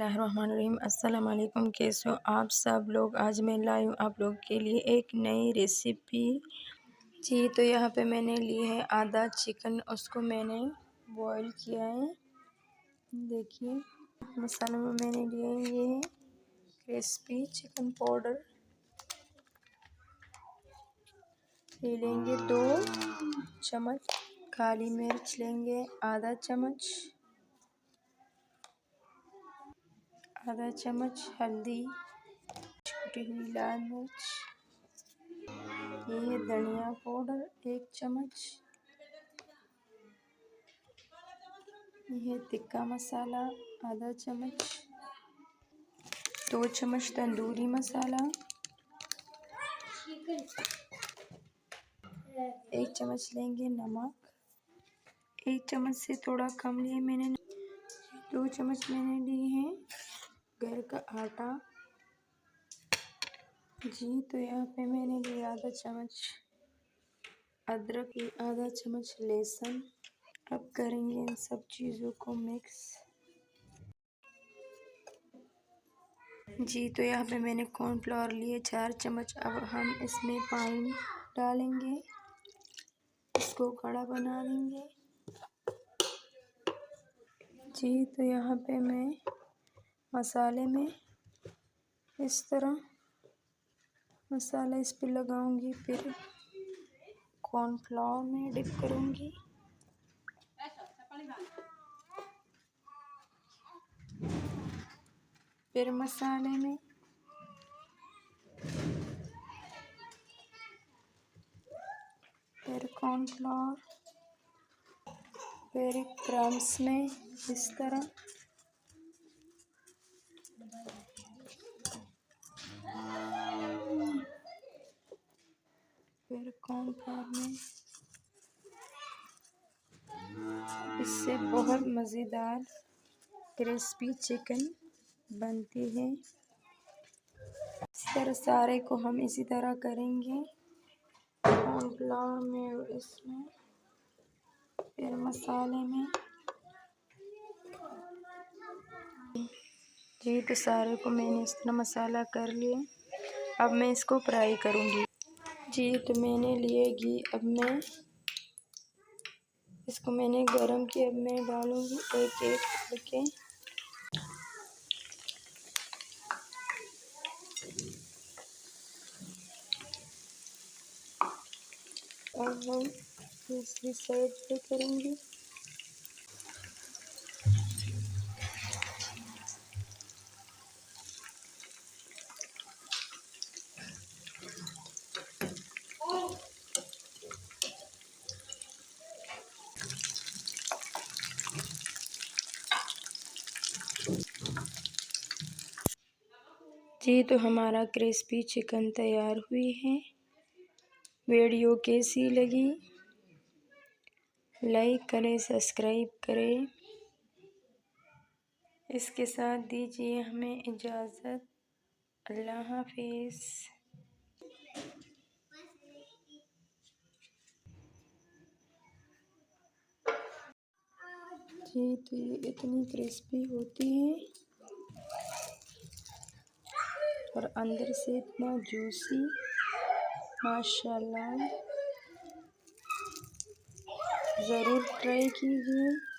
बिस्मिल्लाहिर्रहमानिर्रहीम। अस्सलाम वालेकुम। कैसे हो आप सब लोग। आज मैं लाई हूँ आप लोग के लिए एक नई रेसिपी। जी तो यहाँ पे मैंने ली है आधा चिकन, उसको मैंने बॉईल किया है। देखिए मसालों में मैंने लिए है ये क्रिस्पी चिकन पाउडर, ले लेंगे 2 चम्मच। काली मिर्च लेंगे आधा चम्मच, हल्दी, कुटी हुई लाल मिर्च, ये है धनिया पाउडर 1 चम्मच, ये है तिक्का मसाला आधा चम्मच, 2 चम्मच तंदूरी मसाला, 1 चम्मच लेंगे नमक, 1 चम्मच से थोड़ा कम लिए मैंने, 2 चम्मच मैंने लिए हैं घर का आटा। जी तो यहाँ पे मैंने लिया आधा चम्मच अदरक, आधा चम्मच लहसुन। अब करेंगे इन सब चीज़ों को मिक्स। जी तो यहाँ पे मैंने कॉर्नफ्लोर लिए 4 चम्मच। अब हम इसमें पानी डालेंगे, इसको कड़ा बना देंगे। जी तो यहाँ पे मैं मसाले में इस तरह मसाला इस पे लगाऊंगी, फिर कॉर्नफ्लोर में डिप करूंगी। फिर मसाले में फिर कॉर्नफ्लोर, फिर क्रम्स में इस तरह। फिर कॉर्नफ्लोर में। इससे बहुत मज़ेदार क्रिस्पी चिकन बनती है। इस तरह सारे को हम इसी तरह करेंगे, कॉर्नफ्लोर में और इसमें, फिर मसाले में। जी तो सारे को मैंने इस तरह मसाला कर लिया। अब मैं इसको फ्राई करूँगी। जी तो मैंने लिए घी, अब मैं इसको मैंने गरम किया। अब मैं डालूँगी एक एक करके। अब हम दूसरी साइड पे करेंगे। जी तो हमारा क्रिस्पी चिकन तैयार हुई है। वीडियो कैसी लगी लाइक करें, सब्सक्राइब करें। इसके साथ दीजिए हमें इजाज़त। अल्लाह हाफिज़। जी तो ये इतनी क्रिस्पी होती है और अंदर से इतना जूसी, माशाल्लाह। ज़रूर ट्राई कीजिए।